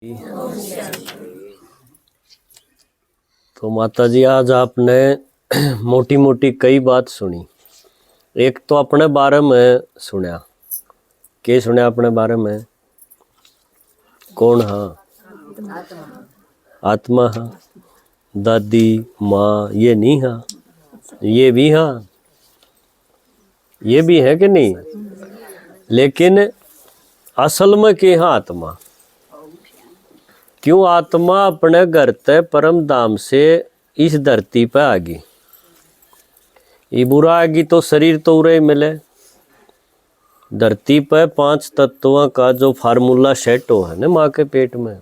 तो माता जी आज आपने मोटी मोटी कई बात सुनी। एक तो अपने बारे में सुना, क्या सुना अपने बारे में? कौन हाँ? आत्मा हाँ, दादी माँ ये नहीं हाँ, ये भी हाँ, ये भी है कि नहीं? लेकिन असल में क्या हाँ आत्मा? क्यों आत्मा अपने घर ते परम धाम से इस धरती पे आ गई? ये बुरा आएगी तो शरीर तो उरे ही मिले। धरती पे 5 तत्वों का जो फार्मूला सेट हो है ना माँ के पेट में,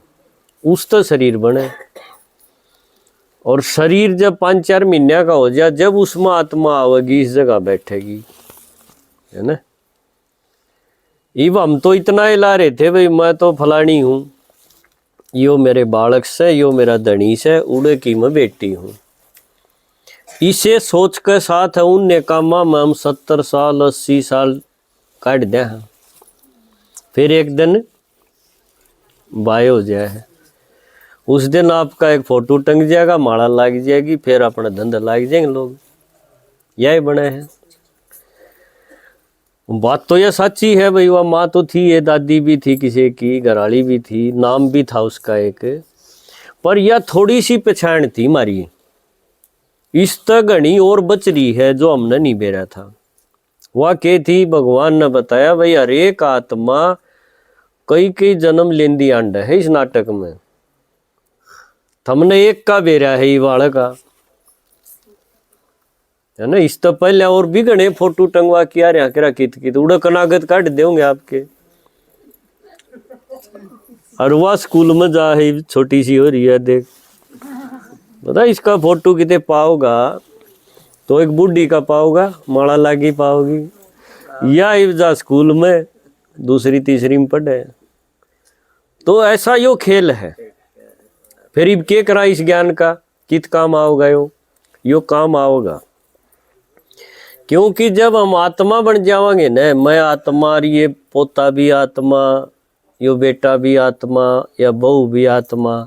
उस तो शरीर बने। और शरीर जब 5-4 महीने का हो जाए, जब उसमें आत्मा आवेगी इस जगह बैठेगी, है ना। इब हम तो इतना ही ला रहे थे भाई मैं तो फलानी हूँ, यो मेरे बालक से, यो मेरा धनीश है, उड़े की मैं बेटी हूँ। इसे सोच के साथ उन कामा में हम 70 साल 80 साल काट दे हैं, फिर एक दिन बाय हो जाए। उस दिन आपका एक फोटो टंग जाएगा, माला लग जाएगी, फिर अपना धंधा लग जाएंगे लोग। यही बने हैं। बात तो यह सच्ची है भाई, वह माँ तो थी, ये दादी भी थी, किसी की घराली भी थी, नाम भी था उसका एक, पर यह थोड़ी सी पहचान थी हमारी। इस तक घनी और बच रही है जो हमने नहीं बेरा था। वह के थी, भगवान ने बताया भाई हर एक आत्मा कई कई जन्म लेंदी आंड है इस नाटक में। हमने एक का बेरा है ये वाले का, है ना। इस तो पहले और भी घने फोटो टंगवा किया रहा करा कित उड़ा कनागत काट देंगे आपके। और वह स्कूल में जा है छोटी सी हो रही है, देख बता इसका फोटो कितने पाओगा तो एक बुढ़ी का पाओगा, माला लागी पाओगी, या जा स्कूल में 2री 3री में पढ़े। तो ऐसा यो खेल है। फिर इब के करा इस ज्ञान का कित काम आओगा? यो काम आओगा क्योंकि जब हम आत्मा बन जावांगे न, मैं आत्मा, ये पोता भी आत्मा, यो बेटा भी आत्मा, या बहू भी आत्मा,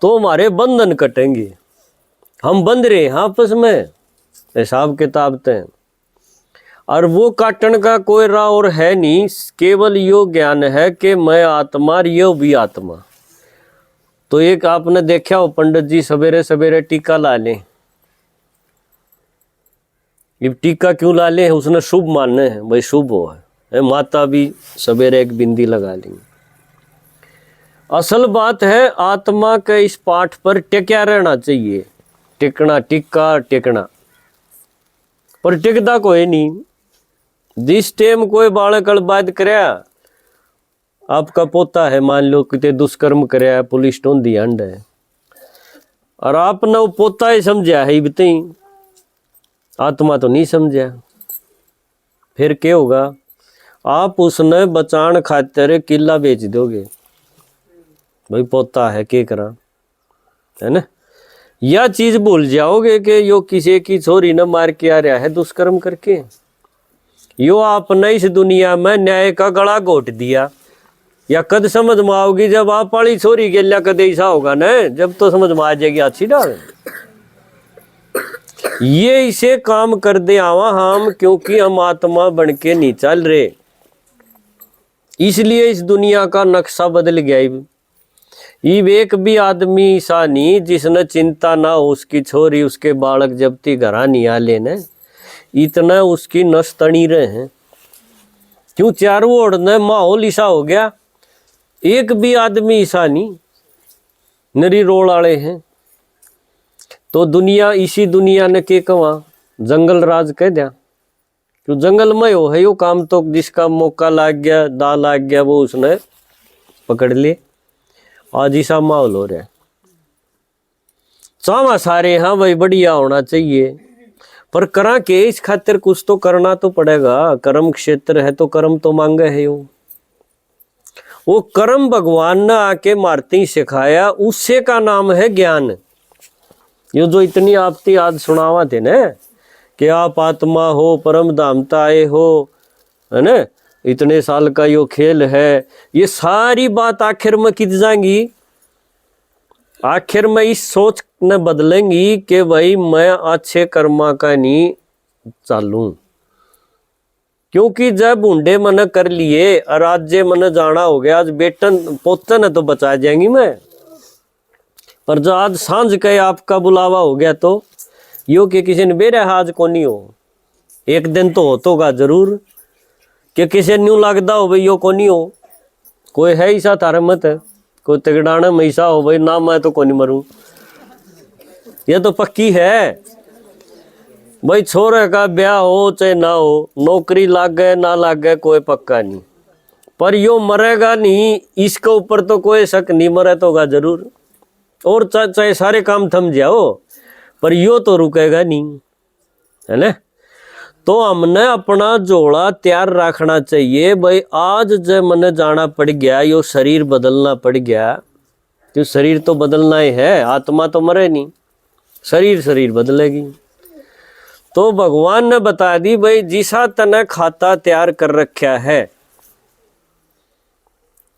तो हमारे बंधन कटेंगे। हम बंध रहे हैं आपस में हिसाब किताब ते, और वो काटन का कोई राह और है नहीं। केवल यो ज्ञान है कि मैं आत्मा, यो भी आत्मा। तो एक आपने देखा हो पंडित जी सवेरे सवेरे टीका ला लें। ये टीका क्यों ला ले? उसने शुभ मानने हैं भाई, शुभ हो है। माता भी सवेरे एक बिंदी लगा लेंगे। असल बात है आत्मा के इस पाठ पर टिका रहना चाहिए। टिकना, टिक्का टिकना, पर टिकता कोई नहीं। जिस टाइम कोई बालक बात करे, आपका पोता है मान लो कितने दुष्कर्म करे, पुलिस टोंदी अंड है, और आपने वो पोता ही समझा है बताई, आत्मा तो नहीं समझा। फिर क्या होगा? आप उसने बचान खातिर किला बेच दोगे भाई, पोता है के करा, है ना। यह चीज भूल जाओगे कि यो किसी की छोरी न मार के आ रहा है दुष्कर्म करके। यो आपने इस दुनिया में न्याय का गला घोट दिया। या कद समझ में आओगी जब आप वाली छोरी के लिया, कद ऐसा होगा न, जब तो समझ में आ जाएगी अच्छी डाल। ये इसे काम कर दे आवा हम, क्योंकि हम आत्मा बन के नहीं चल रहे, इसलिए इस दुनिया का नक्शा बदल गया। इब एक भी आदमी ऐसा नहीं जिसने चिंता ना हो उसकी छोरी, उसके बालक जब ती घरा नहीं आ लेने, इतना उसकी नस तनी रहे हैं। क्यों? चारों ओर ने माहौल ऐसा हो गया, एक भी आदमी ऐसा नहीं, नरी रोल वाले हैं। तो दुनिया, इसी दुनिया ने के कवा जंगल राज कह दिया। क्यों? जंगल में हो है यो काम, तो जिसका मौका लाग गया, दा लाग गया, वो उसने पकड़ लिए। आज ऐसा माहौल हो रहा है। चावा सारे हाँ भाई बढ़िया होना चाहिए, पर करा के इस खातिर कुछ तो करना तो पड़ेगा। कर्म क्षेत्र है तो कर्म तो मांगे है। वो कर्म भगवान ने आके मारती सिखाया, उससे का नाम है ज्ञान। यो जो इतनी आपती आज सुनावा थे न कि आप आत्मा हो, परम धामता आए हो, है न, इतने साल का यो खेल है, ये सारी बात आखिर में कित जाएंगी, आखिर में इस सोच ने बदलेंगी कि भाई मैं अच्छे कर्मा का नहीं चालू, क्योंकि जब बूढ़े मन कर लिए और आज जे मन जाना हो गया, आज बेटन पोते ने तो बचा जाएंगी मैं, पर जो आज सांझ के आपका बुलावा हो गया तो यो कि किसी ने बेरा आज को नहीं हो, एक दिन तो होगा जरूर कि किसी न्यू लगता हो भाई यो को नहीं हो, कोई है ऐसा तारे मत, कोई तिगड़ाने में ऐसा हो भाई ना मैं तो को नहीं मरूं, ये तो पक्की है भाई। छोरे का ब्याह हो चाहे ना हो, नौकरी लाग गए ना लाग गए कोई पक्का नहीं, पर यो मरेगा नहीं इसके ऊपर तो कोई शक नहीं, मरे तो होगा जरूर, और चाहे सारे काम थम जाओ पर यो तो रुकेगा नहीं, है ना। तो हमने अपना जोड़ा तैयार रखना चाहिए भाई, आज जब मैंने जाना पड़ गया, यो शरीर बदलना पड़ गया, तो शरीर तो बदलना ही है, आत्मा तो मरे नहीं, शरीर बदलेगी। तो भगवान ने बता दी भाई जिसा तने खाता तैयार कर रखा है,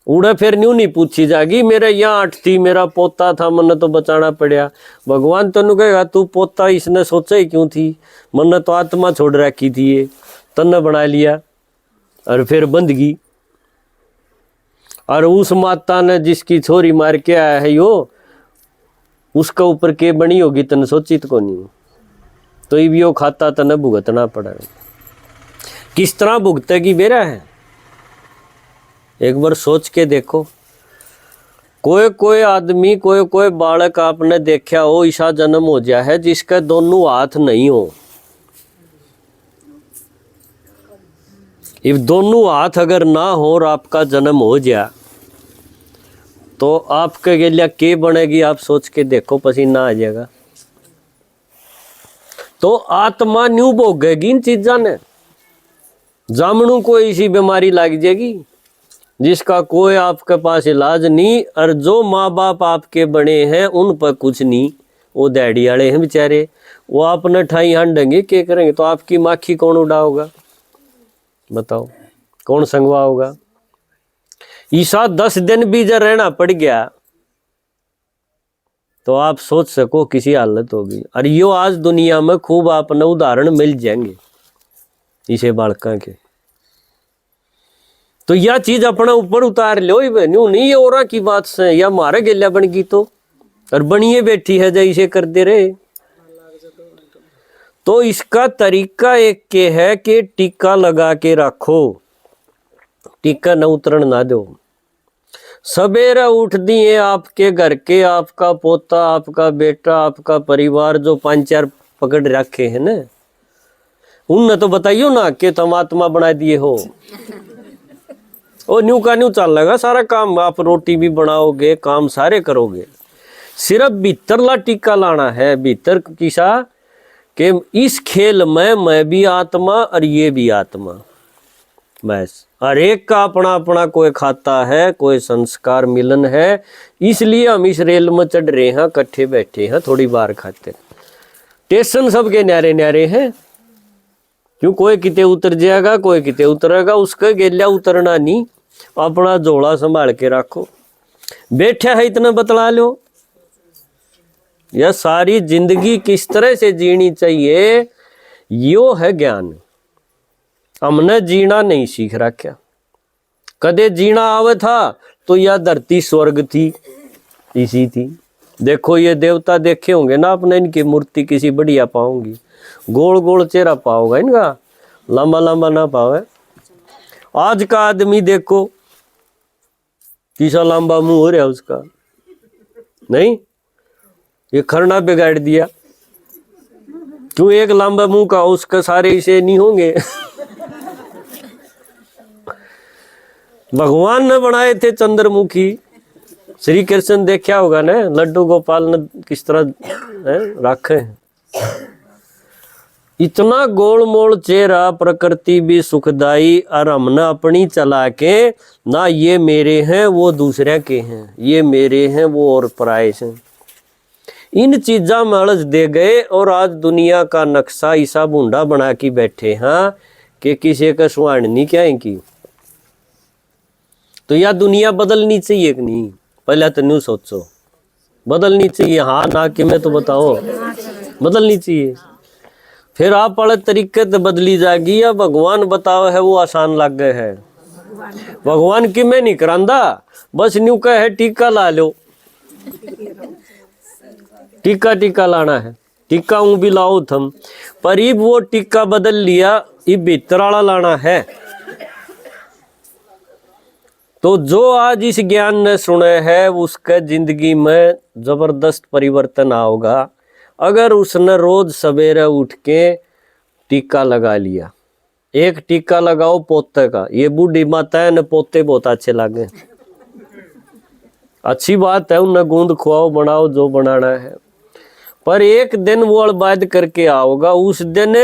उड़े फिर न्यू नहीं पूछी जाएगी मेरे यहाँ 8 थी, मेरा पोता था मन तो बचाना पड़ा, भगवान तेन कहेगा तू पोता इसने सोचा ही क्यों थी, मन तो आत्मा छोड़ रखी थी, ये तन्ने बना लिया और फिर बंदगी, और उस माता ने जिसकी छोरी मार के आया है यो, उसका ऊपर के बनी होगी तन सोचित को नहीं, तो ये यो खाता तने भुगतना पड़ा, किस तरह भुगतेगी बेरा है, एक बार सोच के देखो। कोई आदमी कोई बालक आपने देखा हो ऐसा जन्म हो गया है जिसके दोनों हाथ नहीं हो, if दोनों हाथ अगर ना हो और आपका जन्म हो गया तो आपके लिए क्या बनेगी, आप सोच के देखो, पसीना आ जाएगा। तो आत्मा न्यू भोगेगी इन चीजा ने, जामनू को ऐसी बीमारी लग जाएगी जिसका कोई आपके पास इलाज नहीं, और जो माँ बाप आपके बने हैं उन पर कुछ नहीं, वो डैडी वाले हैं बेचारे, वो आपने ठाई हांडेंगे क्या करेंगे, तो आपकी माखी कौन उड़ाओगा बताओ, कौन संगवा होगा। ईसा 10 दिन भी जब रहना पड़ गया तो आप सोच सको किसी हालत होगी, और यो आज दुनिया में खूब आपने उदाहरण मिल जाएंगे इसे बालका के। तो यह चीज अपना ऊपर उतार लो, न्यू नहीं ये और की बात से या मारे गेल्या बन गई तो, और बनिए बैठी है जैसे कर दे रहे। तो इसका तरीका एक के है कि टीका लगा के रखो, टीका न उतरण ना दो। सवेरे उठ दिए आपके घर के, आपका पोता, आपका बेटा, आपका परिवार जो 5-4 पकड़ रखे है ना, उनने तो बताइयो ना कि तुम आत्मा बना दिए हो, और न्यू का न्यू चल लगा सारा काम, आप रोटी भी बनाओगे, काम सारे करोगे, सिर्फ भीतर ला टीका लाना है, भीतर किसा कि इस खेल में मैं भी आत्मा और ये भी आत्मा, बस। हर एक का अपना अपना कोई खाता है, कोई संस्कार मिलन है, इसलिए हम इस रेल में चढ़ रहे हैं, इकट्ठे बैठे हैं, थोड़ी बार खाते। स्टेशन सबके न्यारे न्यारे हैं, क्यों कोई किते उतर जाएगा, कोई किते उतरेगा, उसका गेल्या उतरना नहीं, अपना झोला संभाल के रखो। बैठा है इतना बतला लो, यह सारी जिंदगी किस तरह से जीनी चाहिए, यो है ज्ञान। हमने जीना नहीं सीख रखा, कदे जीना आवे था तो यह धरती स्वर्ग थी, इसी थी। देखो ये देवता देखे होंगे ना आपने, इनकी मूर्ति किसी बढ़िया पाओगी, गोल गोल चेहरा पाओगा इनका, लंबा लंबा ना पावे। आज का आदमी देखो किसा लंबा मुंह हो रहा है उसका, नहीं, ये खरना बिगाड़ दिया, क्यों एक लंबा मुंह का उसका सारे इसे नहीं होंगे। भगवान ने बनाए थे चंद्रमुखी, श्री कृष्ण देखा होगा ना, लड्डू गोपाल ने किस तरह रखे, इतना गोल मोल चेहरा, प्रकृति भी सुखदाई, और हमने अपनी चला के ना ये मेरे हैं वो दूसरे के हैं, ये मेरे हैं वो और पराये हैं, इन चीजा में अलझ दे गए, और आज दुनिया का नक्शा ऐसा बूंदा बना के बैठे हैं कि किसी का सुहान नहीं क्या की, तो यह दुनिया बदलनी चाहिए कि नहीं, पहले तो न्यू सोचो। बदलनी चाहिए, हाँ ना कि मैं तो बताओ, बदलनी चाहिए। फिर आप वाले तरीके से बदली जाएगी, या भगवान बताओ है वो आसान लग गए है। भगवान कि मैं नहीं करांदा, बस न्यू का है टीका ला लो, टीका टीका लाना है, टीका ऊं भी लाओ थम, पर इब वो टीका बदल लिया, इब भीतर वाला लाना है। तो जो आज इस ज्ञान ने सुने है उसके जिंदगी में जबरदस्त परिवर्तन आओगा, अगर उसने रोज सवेरे उठ के टीका लगा लिया। एक टीका लगाओ पोते का, ये बूढ़ी माता ने पोते बहुत अच्छे लगे, अच्छी बात है, उन्हें गूंद खुआओ बनाओ जो बनाना है, पर एक दिन वो अड़बाद करके आओगा, उस दिन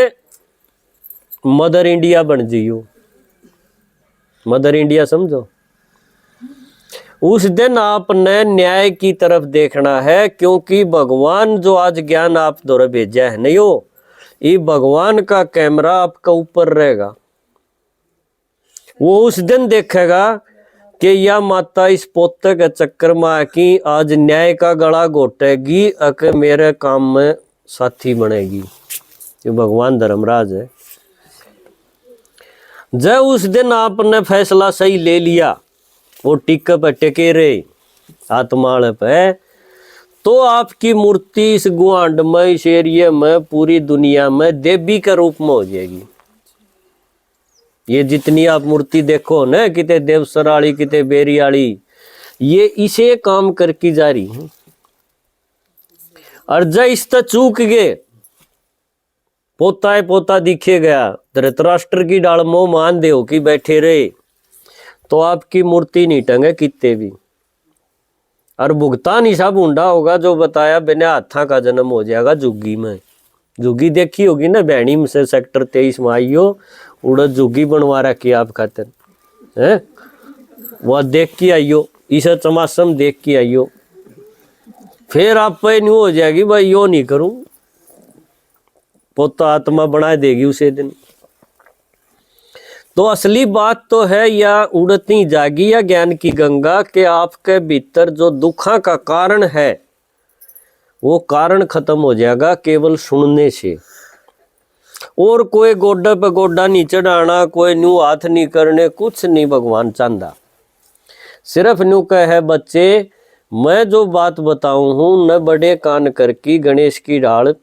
मदर इंडिया बन जियो। मदर इंडिया समझो, उस दिन आपने न्याय की तरफ देखना है, क्योंकि भगवान जो आज ज्ञान आप द्वारा भेजा है नहीं हो, ये भगवान का कैमरा आपका ऊपर रहेगा। वो उस दिन देखेगा कि यह माता इस पोते के चक्कर में आकी आज न्याय का गला घोटेगी, अके मेरे काम में साथी बनेगी। ये भगवान धर्मराज है। जब उस दिन आपने फैसला सही ले लिया, वो टिक्के पे टिके रहे आत्मा पे, तो आपकी मूर्ति इस गुआंड में, इस एरिया में, पूरी दुनिया में देवी के रूप में हो जाएगी। ये जितनी आप मूर्ति देखो ना, किते देवसराली किते बेरियाली, ये इसे काम करके जा रही है। और जब इस तक चूक गए, पोता है पोता दिखे गया, धृतराष्ट्र की डाल मोह मान दे हो कि बैठे रहे, तो आपकी मूर्ति नहीं टंगे कितने भी। और भुगतान हिसाब ऊंडा होगा, जो बताया बिना हाथा का जन्म हो जाएगा जुग्गी में। जुग्गी देखी होगी ना, बहनी में से सेक्टर 23 में आई हो, उड़द जुग्गी बनवा रखी आप खातिर है, वह देख के आइयो, इस चमासम देख के आइयो, फिर आप पे नहीं हो जाएगी भाई यो नहीं करूं, पोता आत्मा बना देगी उसे दिन। तो असली बात तो है या उड़ती जागी या ज्ञान की गंगा के आपके भीतर जो दुखा का कारण है, वो कारण खत्म हो जाएगा केवल सुनने से। और कोई गोड्डा पे गोड्डा नहीं चढ़ाना, कोई न्यू हाथ नहीं करने, कुछ नहीं भगवान चांदा। सिर्फ न्यू कह है बच्चे, मैं जो बात बताऊं हूं न बड़े कान करके गणेश की डाल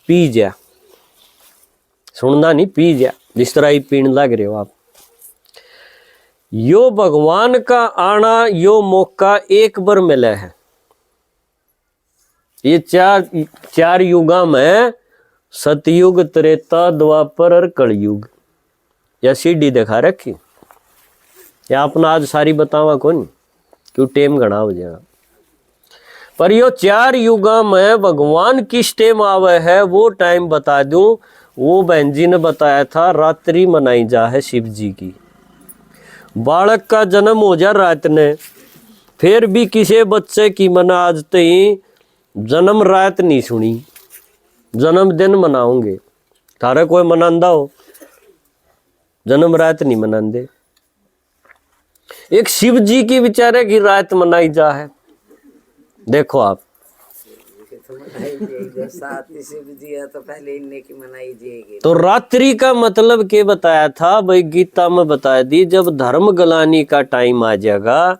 पी जा, सुनना नहीं पी जा, जिस तरह ही पीने लग रहे हो आप। यो भगवान का आना यो मौका एक बार मिला है। ये चार युगा में सतयुग, त्रेता, द्वापर और कलयुग, या सीढ़ी दिखा रखी, या अपना आज सारी बतावा कौन, क्यों टेम घना हो जाएगा। पर यो 4 युगा में भगवान किस टेम आवे है वो टाइम बता दूं। वो बहन जी ने बताया था, रात्रि मनाई जा है शिव जी की। बालक का जन्म हो जा रात ने, फिर भी किसी बच्चे की मना आज तई जन्म रात नहीं सुनी, जन्मदिन मनाओगे। थारा कोई मनांदा हो, जन्म रात नहीं मनांदे। एक शिव जी की विचारे की रात मनाई जा है। देखो आप, तो पहले इनने की मनाई जाएगी। तो रात्रि का मतलब क्या बताया था भाई, गीता में बताया दी, जब धर्म गलानी का टाइम आ जाएगा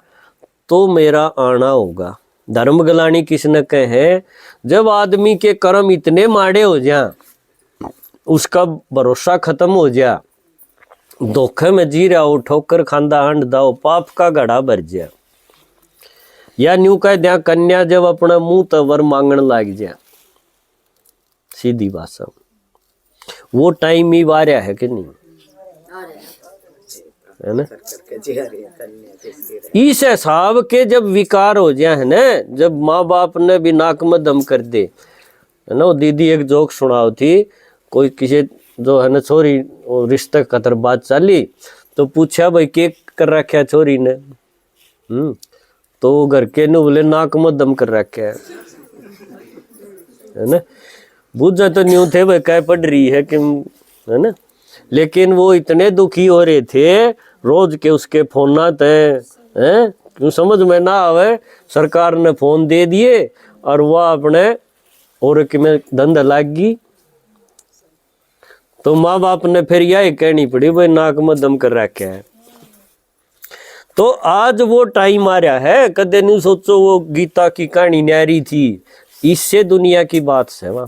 तो मेरा आना होगा। धर्म गलानी किसने कहे, जब आदमी के कर्म इतने माड़े हो जा, उसका भरोसा खत्म हो जा, धोखे में जी रहा हो, ठोकर खांदा हंड दाओ, पाप का घड़ा भर जा, या न्यू कह दिया कन्या जब अपना मुंह तवर मांगन लग जा, सीधी बात सब, वो टाइम ही वार्या है कि नहीं, है ना। इस हिसाब के जब विकार हो जाए है ना, जब माँ बाप ने भी नाक में दम कर दे, है ना। वो दीदी एक जोक सुनाओ थी, कोई किसी जो है ना छोरी रिश्ते कतर बात चाली, तो पूछा भाई के कर रखा छोरी ने, तो घर के ने बोले नाक में दम कर रखा है ना। बुझा तो न्यू थे भाई क्या पढ़ रही है कि, है ना। लेकिन वो इतने दुखी हो रहे थे, रोज के उसके फोन थे, हैं, क्यों समझ में ना आवे, सरकार ने फोन दे दिए और वह अपने और में धंधा लाग गई, तो माँ बाप ने फिर यही कहनी पड़ी भाई नाक में दम कर रखा है। तो आज वो टाइम आ रहा है, कदे नहीं सोचो वो गीता की कहानी न्यारी थी, इससे दुनिया की बात से वहां।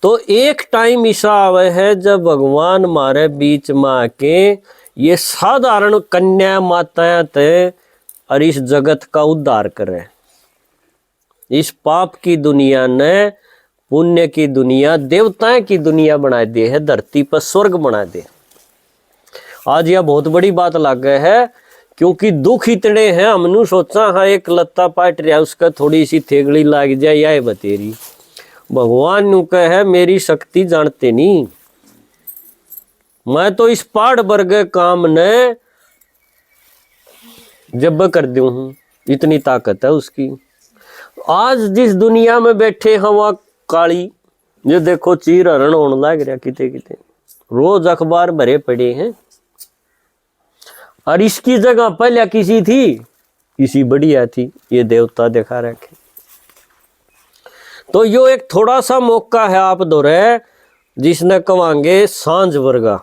तो एक टाइम ऐसा आवे है जब भगवान हमारे बीच में आके ये साधारण कन्या माताएं थे और इस जगत का उद्धार करे। इस पाप की दुनिया ने पुण्य की दुनिया, देवताएं की दुनिया बना दी है, धरती पर स्वर्ग बना दे। आज यह बहुत बड़ी बात लग गई है, क्योंकि दुख इतने हैं, हमने सोचा हाँ एक लत्ता पाट रहा उसका थोड़ी सी थेगड़ी लाग जाए या बतेरी। भगवान नु कहे मेरी शक्ति जानते नहीं, मैं तो इस पहाड़ वर्ग काम ने जब कर दूं हूं, इतनी ताकत है उसकी। आज जिस दुनिया में बैठे हैं वह काली, ये देखो चीर हरण होने लग रहा किते किते, रोज अखबार भरे पड़े हैं। और इसकी जगह पहले किसी थी, किसी बढ़िया थी, ये देवता दिखा रखे। तो यो एक थोड़ा सा मौका है आप दोरे, जिसने कवांगे सांझ वर्गा।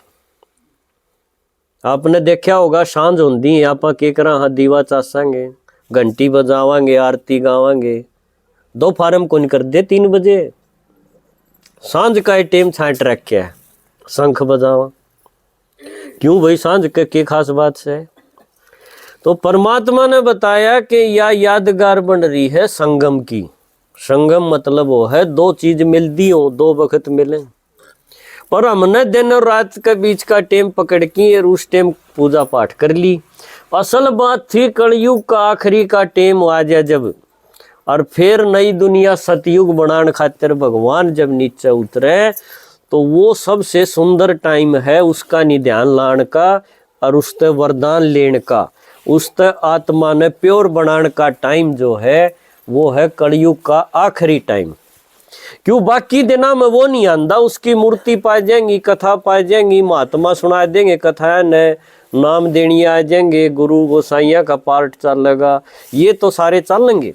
आपने देखा होगा सांझ होंदी आप के करा हाँ दीवा चासांगे, घंटी बजावांगे, आरती गावांगे, दो फार्म कौन कर दे 3 बजे सांझ का टाइम छाट रखे है, शंख बजावा। क्यों भाई सांझ के खास बात से? तो परमात्मा ने बताया कि यह यादगार बन रही है संगम की। संगम मतलब वो है दो चीज मिलती हो, 2 वक्त मिले। पर हमने दिन और रात के बीच का टेम पकड़ की और उस टेम पूजा पाठ कर ली। असल बात थी कलयुग का आखिरी का टेम आ जाए जब, और फिर नई दुनिया सतयुग बनाने खातिर भगवान जब नीचे उतरे, तो वो सबसे सुंदर टाइम है उसका निध्यान लाने का और उससे वरदान लेने का, उससे आत्मा ने प्योर बनाने का टाइम जो है वो है कलयुग का आखिरी टाइम। क्यों बाकी दिना में वो नहीं आंदा, उसकी मूर्ति पाई जाएंगी, कथा पाई जाएंगी, महात्मा सुना देंगे कथा ने, नाम देनी आ जाएंगे, गुरु गोसाइया का पार्ट चलेगा, ये तो सारे चलेंगे।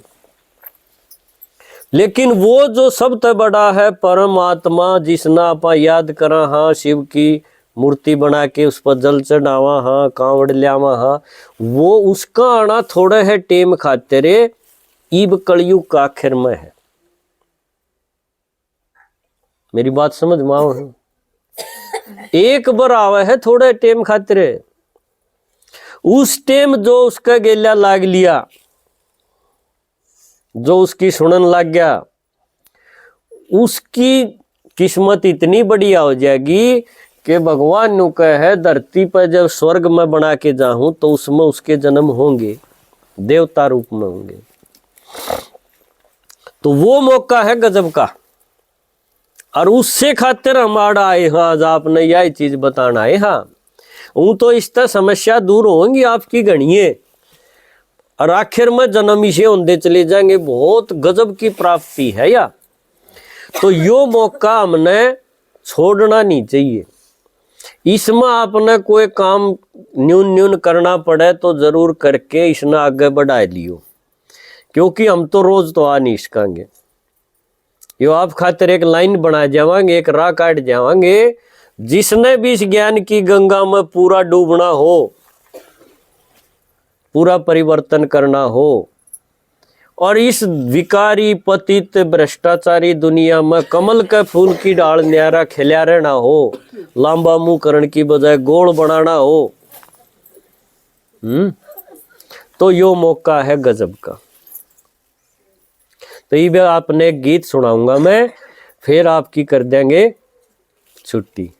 लेकिन वो जो सबसे बड़ा है परमात्मा, जिसना आप याद करा हाँ, शिव की मूर्ति बना के उस पर जल चढ़ावा हाँ, कांवड़ लियावा हाँ, वो उसका आना थोड़ा है टेम खातिर ईब कलयुग का आखिर में है। मेरी बात समझ में आओ है? एक बार आवा है थोड़े टेम खातिर, उस टेम जो उसका गेला लाग लिया, जो उसकी सुनन लग गया, उसकी किस्मत इतनी बढ़िया हो जाएगी कि भगवान नु कहे धरती पर जब स्वर्ग में बना के जाऊं तो उसमें उसके जन्म होंगे, देवता रूप में होंगे। तो वो मौका है गजब का, और उससे खातिर हमारा आए हाँ, आज आपने यही चीज बताना है हाँ, वो तो इस तरह समस्या दूर होंगी आपकी गणिये, और आखिर में जन्म इसे होंदे चले जाएंगे। बहुत गजब की प्राप्ति है या। तो यो मौका हमने छोड़ना नहीं चाहिए। इसमें आपने कोई काम न्यून न्यून करना पड़े तो जरूर करके इसने आगे बढ़ा लियो, क्योंकि हम तो रोज तो आ नहीं सकेंगे। यो आप खातिर एक लाइन बना जावांगे, एक राह काट जावांगे, जिसने भी इस ज्ञान की गंगा में पूरा डूबना हो, पूरा परिवर्तन करना हो, और इस विकारी पतित भ्रष्टाचारी दुनिया में कमल के फूल की डाल न्यारा खिला रहना हो, लंबा मुंह करण की बजाय गोल बनाना हो, तो यो मौका है गजब का। तो ये आपने एक गीत सुनाऊंगा मैं, फिर आपकी कर देंगे छुट्टी।